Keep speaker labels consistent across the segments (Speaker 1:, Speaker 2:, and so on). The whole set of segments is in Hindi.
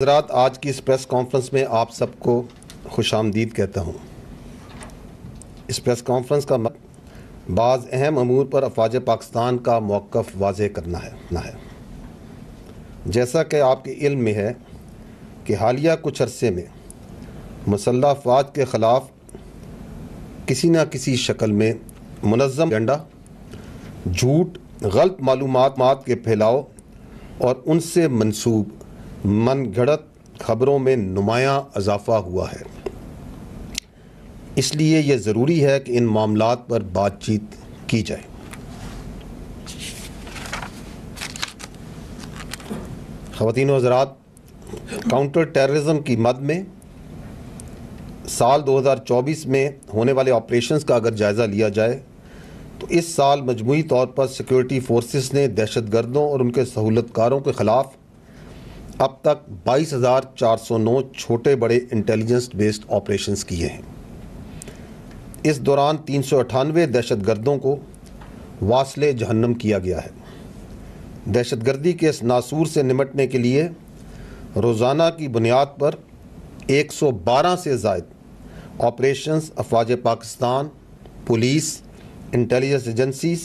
Speaker 1: हज़रात, आज की इस प्रेस कॉन्फ्रेंस में आप सबको खुशामदीद कहता हूँ। इस प्रेस कॉन्फ्रेंस का मकसद बाज़ अहम अमूर पर अफ़वाज पाकिस्तान का मौक़िफ़ वाज़ेह करना है। जैसा कि आपके इल्म में है कि हालिया कुछ अरसे में मुसल्लह अफ़वाज के ख़िलाफ़ किसी न किसी शक्ल में मुनज़्ज़म एजेंडा, झूठ, गलत मालूमात के फैलाव और उनसे मंसूब मनगढ़ंत खबरों में नुमायाँ इजाफ़ा हुआ है। इसलिए यह ज़रूरी है कि इन मामलात पर बातचीत की जाए। ख़वातीन व हज़रात, काउंटर टेररिज्म की मद में साल 2024 में होने वाले ऑपरेशंस का अगर जायज़ा लिया जाए तो इस साल मजमूई तौर पर सिक्योरिटी फोर्सेस ने दहशतगर्दों और उनके सहूलतकारों के ख़िलाफ़ अब तक 22,409 छोटे बड़े इंटेलिजेंस बेस्ड ऑपरेशंस किए हैं। इस दौरान 398 दहशतगर्दों को वास्ले जहन्नम किया गया है। दहशतगर्दी के इस नासूर से निमटने के लिए रोज़ाना की बुनियाद पर 112 से ज़ायद ऑपरेशंस अफ़वाज पाकिस्तान, पुलिस, इंटेलिजेंस एजेंसीज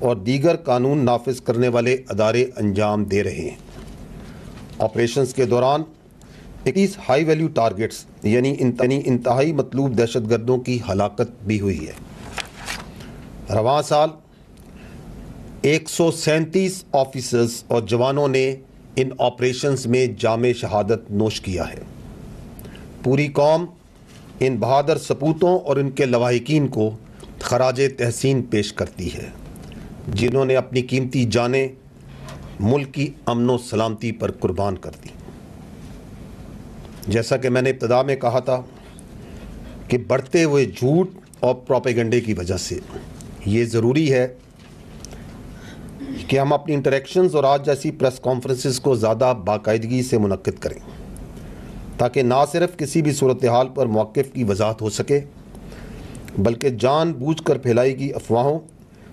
Speaker 1: और दीगर कानून नाफिज करने वाले अदारे अंजाम दे रहे हैं। ऑपरेशंस के दौरान 21 हाई वैल्यू टारगेट्स यानी इंतहाई मतलूब दहशतगर्दों की हलाकत भी हुई है। रवां साल 137 ऑफिसर्स और जवानों ने इन ऑपरेशंस में जामे शहादत नोश किया है। पूरी कौम इन बहादुर सपूतों और इनके लवाहिकीन को खराजे तहसीन पेश करती है, जिन्होंने अपनी कीमती जानें मुल्क की अमन सलामती पर कुर्बान कर दी। जैसा कि मैंने इब्तिदा में कहा था कि बढ़ते हुए झूठ और प्रोपेगेंडे की वजह से ये ज़रूरी है कि हम अपनी इंटरेक्शंस और आज जैसी प्रेस कॉन्फ्रेंसेस को ज़्यादा बाकायदगी से मुनक्किद करें, ताकि ना सिर्फ किसी भी सूरत हाल पर मौक़िफ़ की वजाहत हो सके, बल्कि जानबूझकर फैलाई गई अफवाहों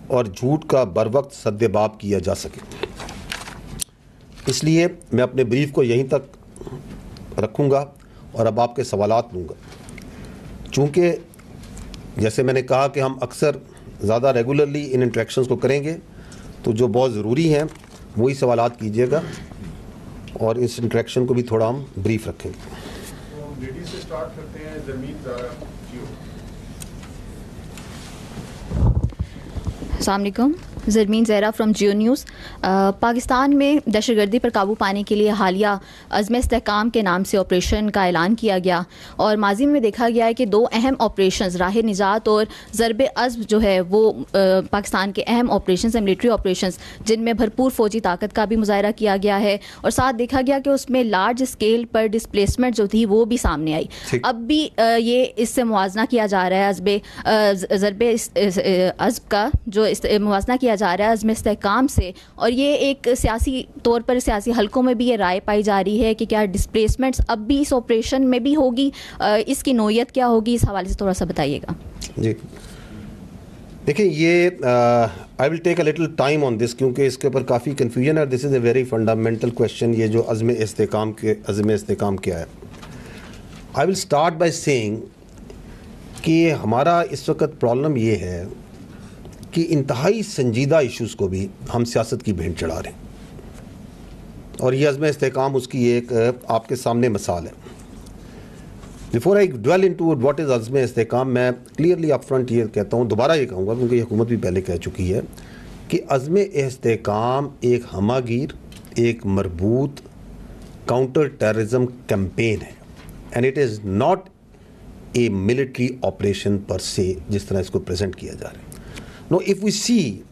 Speaker 1: और झूठ का बरवक्त सद्देबाब किया जा सके। इसलिए मैं अपने ब्रीफ को यहीं तक रखूँगा और अब आपके सवालात लूँगा। चूँकि जैसे मैंने कहा कि हम अक्सर ज़्यादा रेगुलरली इन इंटरेक्शंस को करेंगे, तो जो बहुत ज़रूरी हैं वही सवालात कीजिएगा और इस इंटरेक्शन को भी थोड़ा हम ब्रीफ रखेंगे।
Speaker 2: तो लेडी से स्टार्ट करते हैं। ज़रमीन ज़ारा जी।
Speaker 3: अस्सलाम वालेकुम, Zarmeen Zahra from Geo News. Pakistan में दहशतगर्दी पर काबू पाने के लिए हालिया अज़्म इस्तेहकाम के नाम से ऑपरेशन का ऐलान किया गया और माजी में देखा गया है कि दो अहम ऑपरेशंस राह निजात और ज़रब अज़्म जो है वो पाकिस्तान के अहम ऑपरेशंस हैं, मिलिट्री ऑपरेशंस, जिनमें भरपूर फ़ौजी ताकत का भी मुज़ाहरा किया गया है और साथ देखा गया कि उसमें लार्ज स्केल पर डिसप्लेसमेंट जो थी वो भी सामने आई। अब भी ये इससे मुवाजना किया जा रहा है ज़रब अज़्म का जो मुवाजना किया जा रहा है अज़्म इस्तेहकाम से, और ये एक सियासी तौर पर सियासी हलकों में भी ये राय पाई जा रही है कि क्या डिसप्लेसमेंट्स अब भी इस ऑपरेशन में भी होगी, इसकी नौयत क्या होगी, इस हवाले से थोड़ा सा बताइएगा। जी
Speaker 1: देखिए, ये I will take a little time on this, क्योंकि इसके ऊपर काफ़ी कन्फ्यूजन है। This is a very fundamental question, ये जो अज़्म इस्तेहकाम क्या है। I will start by saying कि हमारा इस वक्त प्रॉब्लम ये है कि इंतहाई संजीदा इश्यूज़ को भी हम सियासत की भेंट चढ़ा रहे हैं और ये अज़्म इस्तेहकाम उसकी एक आपके सामने मिसाल है। Before I dwell into what is Azm Istehkam, मैं क्लियरली अप फ्रंट ये कहता हूँ, दोबारा ये कहूँगा क्योंकि हुकूमत भी पहले कह चुकी है कि अज़्म इस्तेहकाम एक हमागीर, एक मरबूत काउंटर टेररिज्म कैंपेन है and it is not a military operation पर से, जिस तरह इसको प्रेजेंट किया जा रहा है। नो, इफ़ वी सी,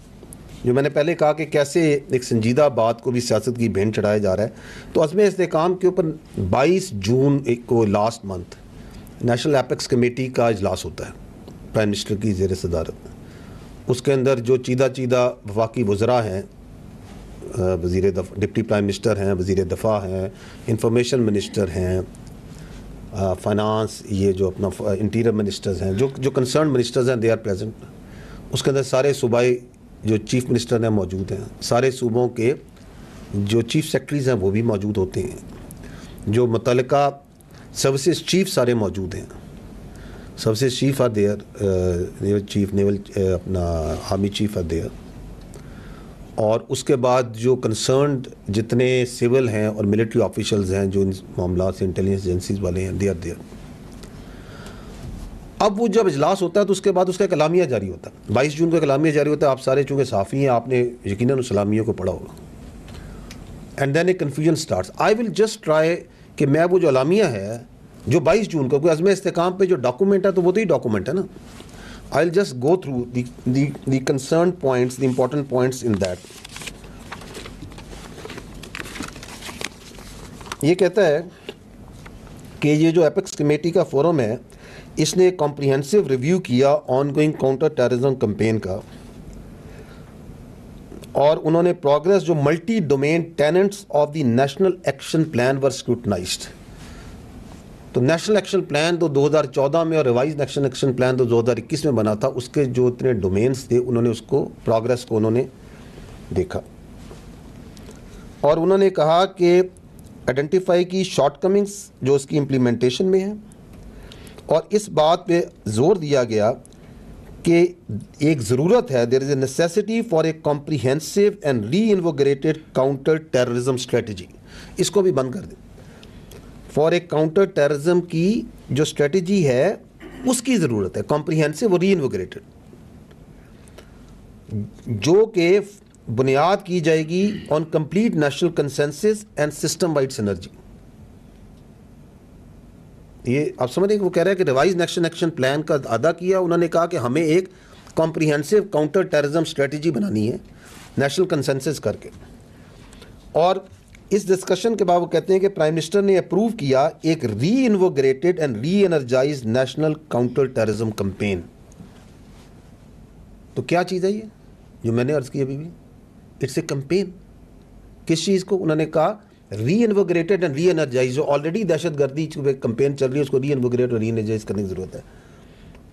Speaker 1: जो मैंने पहले कहा कि कैसे एक संजीदा बात को भी सियासत की भेंट चढ़ाया जा रहा है, तो अज़्म इस्तेहकाम के ऊपर 22 जून को last month national apex committee का इजलास होता है प्राइम मिनिस्टर की ज़ेर सदारत। उसके अंदर जो चीदा वफाकी वज़रा हैं, डिप्टी प्राइम मिनिस्टर हैं, वज़ीर दफ़ा हैं, इंफॉर्मेशन मिनिस्टर हैं, फाइनेंस, ये जो अपना इंटीरियर मिनिस्टर्स हैं, जो कंसर्न मिनिस्टर्स हैं, दे आर प्रेजेंट। उसके अंदर सारे सूबाई जो चीफ मिनिस्टर हैं मौजूद हैं, सारे सूबों के जो चीफ सेक्रेटरीज़ हैं वो भी मौजूद होते हैं। जो मुतल्लिका सर्विसेज चीफ सारे मौजूद हैं, services chief are there, naval chief, naval अपना आर्मी चीफ आर देयर, और उसके बाद जो कंसर्न्ड जितने सिविल हैं और मिलिट्री ऑफिशियल्स हैं जो इन मामला से इंटेलिजेंस एजेंसीज वाले हैं, दे आर देयर। अब वो जब इजलास होता है तो उसके बाद उसका कलामिया जारी होता है, 22 जून का कलामिया जारी होता है। आप सारे चूँकि साफ़ी हैं, आपने यकीनन उस कलामिया को पढ़ा होगा। And then a confusion starts. I will just try कि मैं वो जो अलामिया है जो 22 जून को, क्योंकि अज़्म इस्तेकाम पे जो डॉक्यूमेंट है तो वो तो ही डॉक्यूमेंट है ना, आई will just go through the concern points, the important points in that. ये कहता है कि ये जो एपेक्स कमेटी का फोरम है, इसने एक कॉम्प्रिहेंसिव रिव्यू किया ऑनगोइंग काउंटर टेररिज्म कैंपेन का, और उन्होंने प्रोग्रेस जो multi domain tenants of the national action plan were scrutinised. तो नेशनल एक्शन प्लान तो 2014 में और रिवाइज नेशनल एक्शन प्लान तो 2021 में बना था, उसके जो इतने डोमेन्स थे उन्होंने उसको प्रोग्रेस को उन्होंने देखा, और उन्होंने कहा कि आइडेंटिफाई की शॉर्टकमिंग्स जो उसकी इम्प्लीमेंटेशन में है, और इस बात पे जोर दिया गया कि एक ज़रूरत है, there is a necessity for a comprehensive and reinvigorated counter terrorism strategy. इसको भी बंद कर दें। फॉर ए काउंटर टेररिज्म की जो स्ट्रेटजी है उसकी ज़रूरत है, कॉम्प्रिहेंसिव और री इन्वोगरेटेड, जो कि बुनियाद की जाएगी on complete national consensus and system wide synergy. ये आप समझ रहे हैं कि वो कह रहे हैं कि रिवाइज नेशनल एक्शन प्लान का अदा किया, उन्होंने कहा कि हमें एक कॉम्प्रिहेंसिव काउंटर टेररिज्म स्ट्रेटजी बनानी है नेशनल कंसेंसस करके। और इस डिस्कशन के बाद वो कहते हैं कि प्राइम मिनिस्टर ने अप्रूव किया एक reinvigorated and reenergise national counter terrorism campaign. तो क्या चीज़ है ये जो मैंने अर्ज़ की अभी भी? It's a campaign. किस चीज़ को? उन्होंने कहा री इन्वोगरेटेड एंड री एनर्जाइज। जो ऑलरेडी दहशतगर्दी कैंपेन चल रही है उसको री इन्वोगरेट और री एनर्जाइज करने की ज़रूरत है।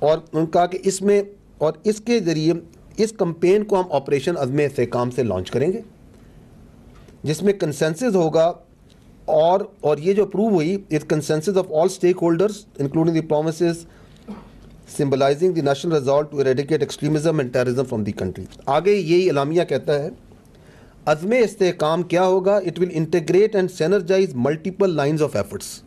Speaker 1: और उन्होंने कहा कि इसमें और इसके ज़रिए इस कैंपेन को हम ऑपरेशन अज़्म इस्तेकाम से लॉन्च करेंगे, जिसमें कंसेंसस होगा, और ये जो अप्रूव हुई इस consensus of all stakeholders including the promises symbolising the national resolve to eradicate extremism and terrorism from the country. आगे यही एलामिया कहता है अज़्म इस्तेकाम क्या होगा? It will integrate and synergise multiple lines of efforts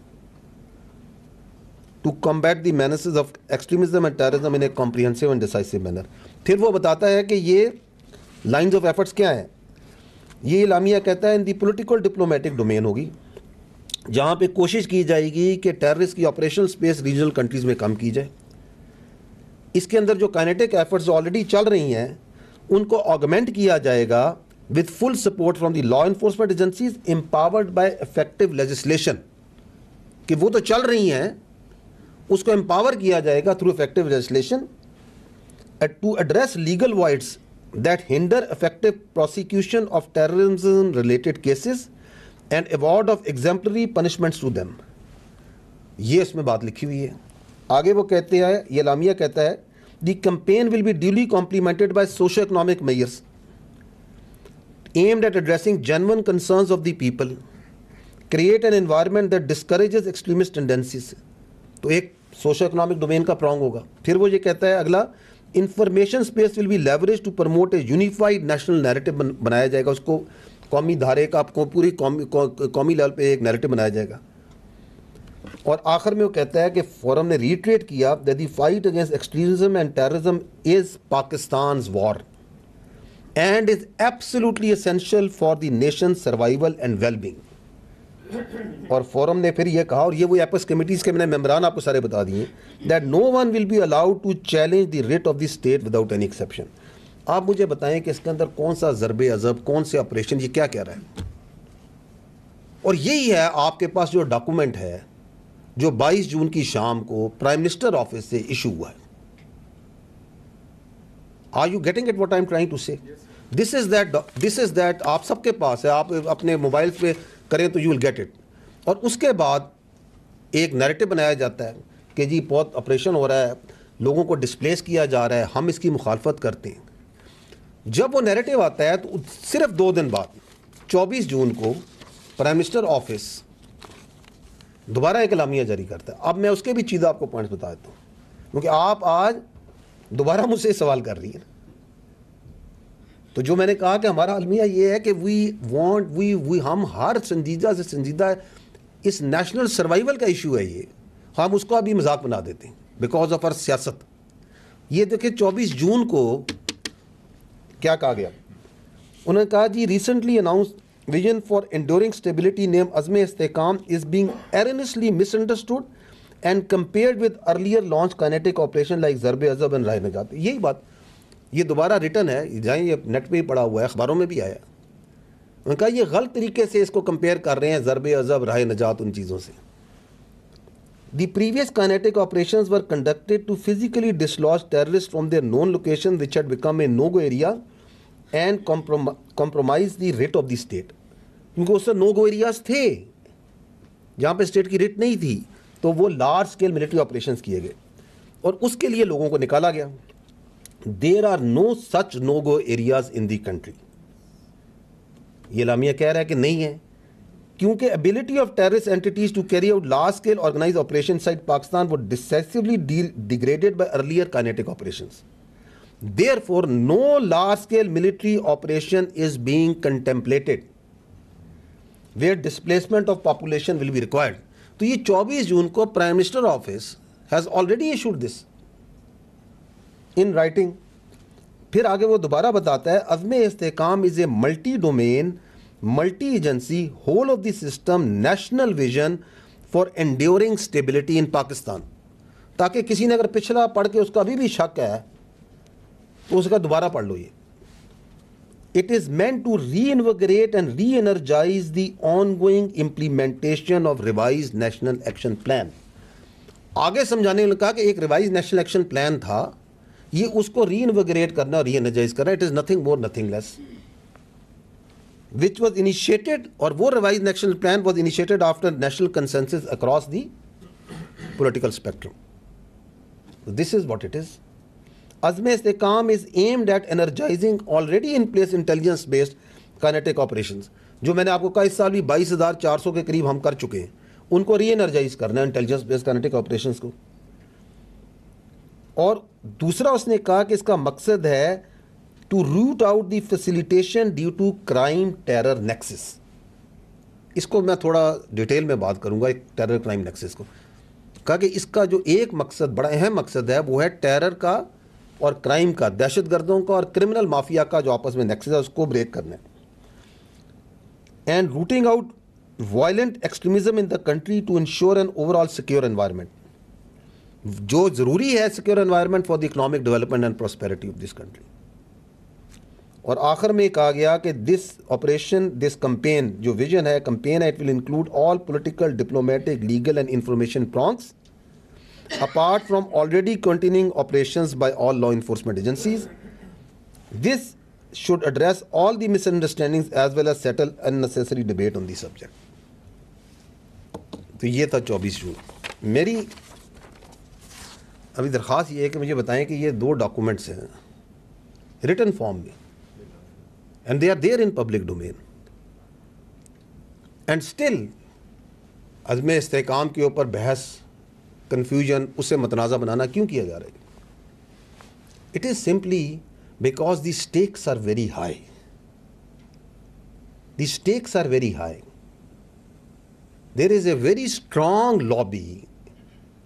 Speaker 1: to combat the menaces of extremism and terrorism in a comprehensive and decisive manner. फिर वो बताता है कि ये लाइन्स ऑफ एफर्ट्स क्या हैं। ये इलामिया कहता है इन दी पॉलिटिकल डिप्लोमेटिक डोमेन होगी, जहाँ पे कोशिश की जाएगी कि टेररिस्ट की ऑपरेशनल स्पेस रीजनल कंट्रीज़ में कम की जाए। इसके अंदर जो काइनेटिक एफर्ट्स ऑलरेडी चल रही हैं उनको ऑगमेंट किया जाएगा with full support from the law enforcement agencies empowered bye effective legislation. कि वो तो चल रही हैं, उसको एम्पावर किया जाएगा through effective legislation to address legal voids that hinder effective prosecution of terrorism related cases and award of exemplary punishments to them। ये इसमें बात लिखी हुई है। आगे वो कहते हैं, ये लामिया कहता है the campaign will be duly complemented by socio-economic measures aimed at addressing genuine concerns of the people, create an environment that discourages extremist tendencies। तो एक socio-economic domain का प्रॉन्ग होगा। फिर वो ये कहता है अगला, information space will be leverage to promote a unified national narrative बनाया जाएगा। उसको कौमी धारे का आपको पूरी कौमी लेवल पे एक नैरेटिव बनाया जाएगा। और आखिर में वो कहता है कि फोरम ने रीट्रेट किया that the fight against extremism and terrorism is Pakistan's war and is absolutely essential for the nation survival and wellbeing. और फोरम ने फिर यह कहा, और ये वो एपेक्स कमेटीज़ के मैंने मेम्बरान आपको सारे बता दिए, that no one will be allowed to challenge the writ of the state without any exception. आप मुझे बताएं कि इसके अंदर कौन सा ज़रबे अज़ब, कौन से ऑपरेशन, ये क्या कह रहा है? और यही है आपके पास जो डॉक्यूमेंट है जो 22 जून की शाम को प्राइम मिनिस्टर ऑफिस से इशू हुआ है। Are you getting it what I am trying to say? This is that आप सबके पास है, आप अपने मोबाइल पे करें तो यू विल गेट इट। और उसके बाद एक नैरेटिव बनाया जाता है कि जी बहुत ऑपरेशन हो रहा है, लोगों को डिस्प्लेस किया जा रहा है, हम इसकी मुखालफत करते हैं। जब वो नैरेटिव आता है तो सिर्फ 2 दिन बाद 24 जून को प्राइम मिनिस्टर ऑफिस दोबारा एक एलामिया जारी करता है। अब मैं उसके भी चीज़ आपको पॉइंट्स बता देता हूँ, क्योंकि आप आज दोबारा मुझसे सवाल कर रही हैं। तो जो मैंने कहा कि हमारा अलमिया ये है कि हम हर संजीदा से संजीदा इस नेशनल सर्वाइवल का इशू है ये, हम उसको अभी मजाक बना देते हैं बिकॉज ऑफ आवर सियासत। ये देखिए 24 जून को क्या कहा गया, उन्होंने कहा जी recently announce vision for enduring stability name Azm Istekam is being earnestly misunderstood and compared with earlier launch kinetic operation like Zarb Azab and Rah Najat. यही बात ये दोबारा रिटर्न है, जाएँ ये नेट पे ही पड़ा हुआ है, अखबारों में भी आया। उन्होंने कहा ये गलत तरीके से इसको कंपेयर कर रहे हैं ज़रब अज़ब राह नजात उन चीज़ों से। The previous kinetic operations were conducted to physically dislodge terrorists from their known location which had become a no-go area and compromise the writ of the state. क्योंकि उससे no-go areas थे जहाँ पे स्टेट की रिट नहीं थी, तो वो लार्ज स्केल मिलिट्री ऑपरेशंस किए गए और उसके लिए लोगों को निकाला गया। There are no such no-go areas in the country. ये लामिया कह रहा है कि नहीं है, क्योंकि ability of terrorist entities to carry out large scale organise operation side Pakistan वो decisively degraded by earlier kinetic operations. Therefore no large scale military operation is being contemplated where displacement of population will be required. तो ये 24 जून को prime minister office has already issued this in writing. फिर आगे वो दोबारा बताता है Azm Istekam is a multi domain multi agency whole of the system national vision for enduring stability in Pakistan. ताकि किसी ने अगर पिछला पढ़ के उसका अभी भी शक है तो उसका दोबारा पढ़ लो। ये it is meant to reinvigorate and reenergise the ongoing implementation of revise national action plan. आगे समझाने ने कहा कि एक रिवाइज नेशनल एक्शन प्लान था, ये उसको रीइनविगरेट करना और री एनर्जाइज करना। It is nothing more nothing less which was initiated, और वो revised national plan was initiated after national consensus across the political spectrum. So this is what it is. Azm Istekam is aimed at energizing already in place intelligence based kinetic operations. जो मैंने आपको कहा इस साल भी 22,400 के करीब हम कर चुके हैं, उनको री एनर्जाइज करना है इंटेलिजेंस बेस्ड काइनेटिक ऑपरेशंस को। और दूसरा उसने कहा कि इसका मकसद है to root out the facilitation due to crime terror nexus। इसको मैं थोड़ा डिटेल में बात करूंगा एक टेरर क्राइम नेक्सस को। कहा कि इसका जो एक मकसद बड़ा अहम मकसद है वो है टेरर का और क्राइम का, दहशतगर्दों का और क्रिमिनल माफिया का जो आपस में नेक्सस है उसको ब्रेक करना है। And rooting out violent extremism in the country to ensure an overall secure environment. जो ज़रूरी है secure environment for the economic development and prosperity of this country. और आखिर में कहा गया कि दिस ऑपरेशन दिस कंपेन जो विजन है कंपेन है it will include all political diplomatic legal and information prongs apart from already continuing operations by all law enforcement agencies. This should address all the misunderstandings as well as settle unnecessary debate on the subject. तो ये था 24 जून। मेरी अभी दरख्वास्त ये है कि मुझे बताएं कि ये 2 डॉक्यूमेंट्स हैं रिटन फॉर्म में and they are there in public domain and still अज़्म इस्तेकाम के ऊपर बहस कन्फ्यूजन उससे मतनाज़ा बनाना क्यों किया जा रहा है? It is simply because the stakes are very high. The stakes are very high. There is a very strong lobby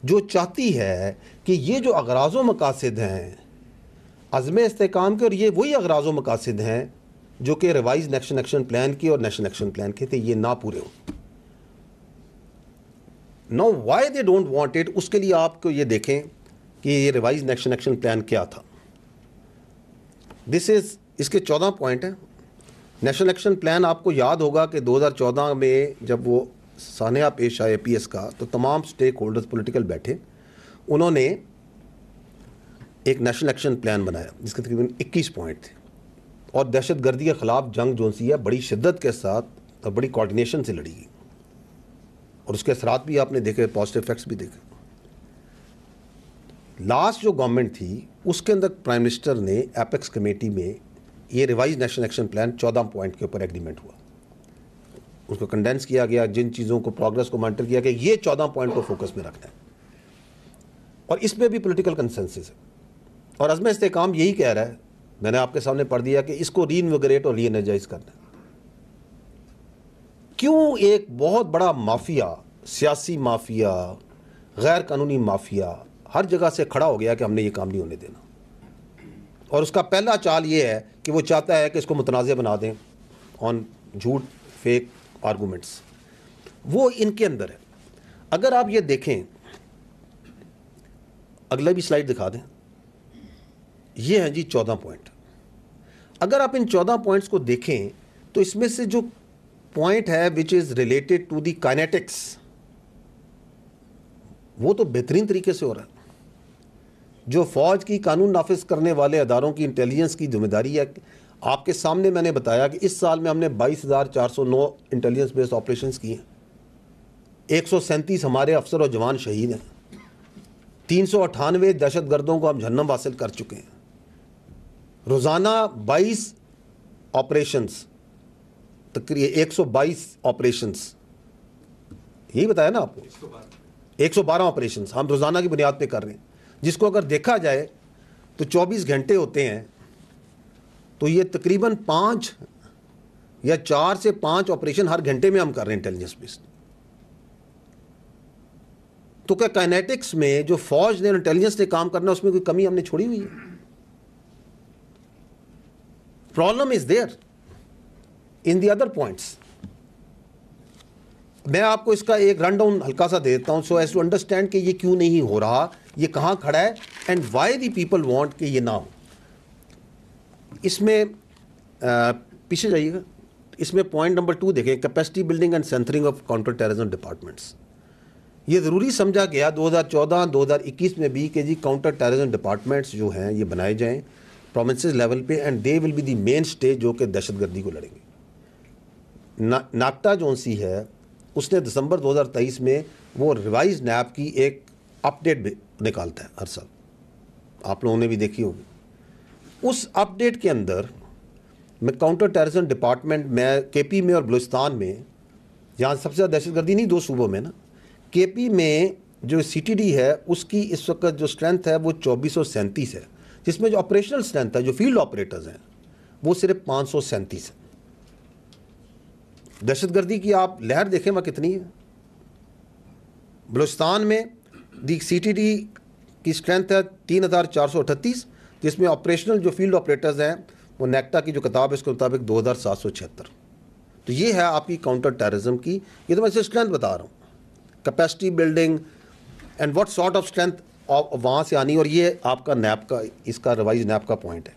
Speaker 1: जो चाहती है कि ये जो अगराज़ व मकासिद हैं अज़्म इस्तेकाम के, और ये वही अगराज़ व मकासिद हैं जो कि रिवाइज नेशनल एक्शन प्लान की और नेशनल एक्शन प्लान के थे, ये ना पूरे हो। Know why they don't want it, उसके लिए आपको ये देखें कि ये रिवाइज नेशनल एक्शन प्लान क्या था। दिस इज इसके 14 पॉइंट हैं। नेशनल एक्शन प्लान आपको याद होगा कि 2014 में जब वो सानिया पेश आए पीएस का, तो तमाम स्टेक होल्डर्स पॉलिटिकल बैठे, उन्होंने एक नेशनल एक्शन प्लान बनाया जिसके तकरीबन 21 पॉइंट थे और दहशत गर्दी के ख़िलाफ़ जंग जो सी है बड़ी शिद्दत के साथ और बड़ी कोऑर्डिनेशन से लड़ी गई और उसके असरात भी आपने देखे, पॉजिटिव इफेक्ट्स भी देखे। लास्ट जो गवर्नमेंट थी उसके अंदर प्राइम मिनिस्टर ने एपेक्स कमेटी में ये revise national action plan 14 point के ऊपर एग्रीमेंट हुआ। उसको कंडेंस किया गया, जिन चीज़ों को प्रोग्रेस को मॉनिटर किया गया, ये 14 पॉइंट को फोकस में रखना है और इसमें भी पॉलिटिकल कंसेंसस है। और अज़्म इस्तेहकाम यही कह रहा है, मैंने आपके सामने पढ़ दिया कि इसको रीइन्विगोरेट और रीएनर्जाइज करना है। क्यों एक बहुत बड़ा माफिया, सियासी माफिया, गैर कानूनी माफिया हर जगह से खड़ा हो गया कि हमने ये काम नहीं होने देना, और उसका पहला चाल ये है कि वो चाहता है कि इसको मुतनाज़ बना दें ऑन झूठ, फेक आर्गूमेंट्स, वो इनके अंदर है। अगर आप ये देखें, अगला भी स्लाइड दिखा दें, ये हैं जी 14 पॉइंट। अगर आप इन 14 पॉइंट्स को देखें तो इसमें से जो पॉइंट है which is related to the kinetics, वो तो बेहतरीन तरीके से हो रहा है। जो फ़ौज की कानून नाफिज करने वाले अदारों की इंटेलिजेंस की जिम्मेदारी है, आपके सामने मैंने बताया कि इस साल में हमने 22,409 इंटेलिजेंस बेस्ड ऑपरेशंस किए हैं, 137 हमारे अफसर और जवान शहीद हैं, 398 दहशतगर्दों को हम जहन्नम हासिल कर चुके हैं। रोज़ाना 22 ऑपरेशंस, तकरीबन 122 ऑपरेशंस, यही बताया ना आपको, 112 ऑपरेशंस हम रोज़ाना की बुनियाद पे कर रहे हैं, जिसको अगर देखा जाए तो 24 घंटे होते हैं, तो ये तकरीबन 5 या 4 से 5 ऑपरेशन हर घंटे में हम कर रहे हैं इंटेलिजेंस बेस्ड। तो क्या काइनेटिक्स में जो फौज ने इंटेलिजेंस ने काम करना, उसमें कोई कमी हमने छोड़ी हुई है? Problem is there in the other points. मैं आपको इसका एक रन डाउन हल्का सा दे देता हूं, सो एज टू अंडरस्टैंड कि ये क्यों नहीं हो रहा, ये कहां खड़ा है, and why the people want कि ये ना हो। इसमें पीछे जाइएगा, इसमें पॉइंट नंबर 2 देखें, capacity building and centring of counter terrorism departments. ये ज़रूरी समझा गया 2014-2021 में भी कि जी काउंटर टेररिज्म डिपार्टमेंट्स जो हैं ये बनाए जाएं प्रोविंसेस लेवल पे, and they will be the main stage जो कि दहशतगर्दी को लड़ेंगे। नाक्टा जोन सी है, उसने दिसंबर 2023 में वो रिवाइज नैप की एक अपडेट निकालता है हर साल, आप लोगों ने भी देखी होगी। उस अपडेट के अंदर मैं काउंटर टेररिज्म डिपार्टमेंट में केपी में और बलूचिस्तान में, जहाँ सबसे ज़्यादा दहशतगर्दी नहीं 2 सूबों में ना, केपी में जो सीटीडी है उसकी इस वक्त जो स्ट्रेंथ है वो 2437 है, जिसमें जो ऑपरेशनल स्ट्रेंथ है, जो फील्ड ऑपरेटर्स हैं, वो सिर्फ 537 है। दहशतगर्दी की आप लहर देखें वह कितनी है। बलूचिस्तान में दी सीटीडी की स्ट्रेंथ है 3,438, जिसमें ऑपरेशनल जो फील्ड ऑपरेटर्स हैं वो नेक्टा की जो किताब है उसके मुताबिक 2,776। तो ये है आपकी काउंटर टेररिज्म की, ये तो मैं इसे स्ट्रेंथ बता रहा हूँ, capacity building and what sort of strength वहाँ से आनी। और ये आपका नैप का, इसका रिवाइज नैप का पॉइंट है।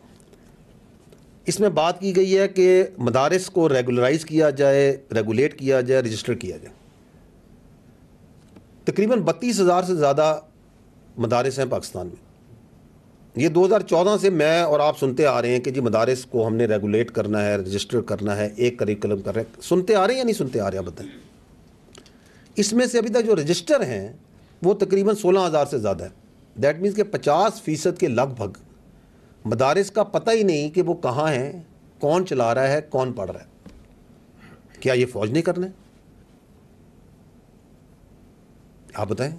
Speaker 1: इसमें बात की गई है कि मदारिस को रेगुलराइज किया जाए, रेगुलेट किया जाए, रजिस्टर किया जाए। तकरीबन 32,000 से ज़्यादा मदारिस हैं पाकिस्तान में। ये 2014 से मैं और आप सुनते आ रहे हैं कि जी मदारिस को हमने रेगुलेट करना है, रजिस्टर करना है, एक करिकुलम कर रहे हैं। सुनते आ रहे हैं या नहीं सुनते आ रहे हैं, बताएं। इसमें से अभी तक जो रजिस्टर हैं वो तकरीबन 16,000 से ज़्यादा है। दैट मीन्स कि 50% के लगभग मदारिस का पता ही नहीं कि वो कहाँ हैं, कौन चला रहा है, कौन पढ़ रहा है। क्या ये फ़ौज नहीं करना है? आप बताएं।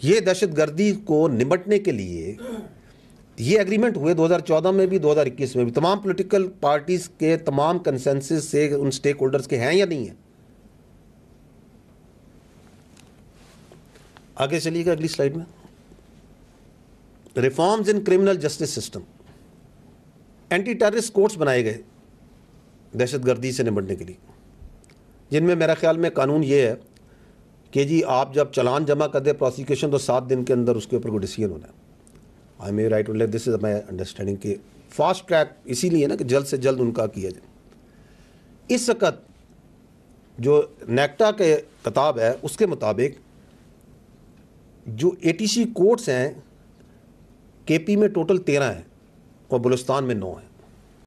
Speaker 1: ये दहशतगर्दी को निपटने के लिए ये एग्रीमेंट हुए 2014 में भी, 2021 में भी। तमाम पॉलिटिकल पार्टीज़ के तमाम कंसेंसस से उन स्टेक होल्डर्स के हैं या नहीं है? आगे चलिएगा अगली स्लाइड में। Reforms in criminal justice system, anti terrorist courts बनाए गए दहशतगर्दी से निपटने के लिए, जिनमें मेरा ख्याल में कानून ये है कि जी आप जब चालान जमा कर दे प्रोसिक्यूशन तो 7 दिन के अंदर उसके ऊपर कोई डिसीजन होना है। I may right to let, this is my understanding के फास्ट ट्रैक इसीलिए ना कि जल्द से जल्द उनका किया जाए। इस वक्त जो नेक्टा के किताब है उसके मुताबिक जो ATC कोर्ट्स हैं केपी में टोटल 13 हैं और बलूचिस्तान में 9 हैं।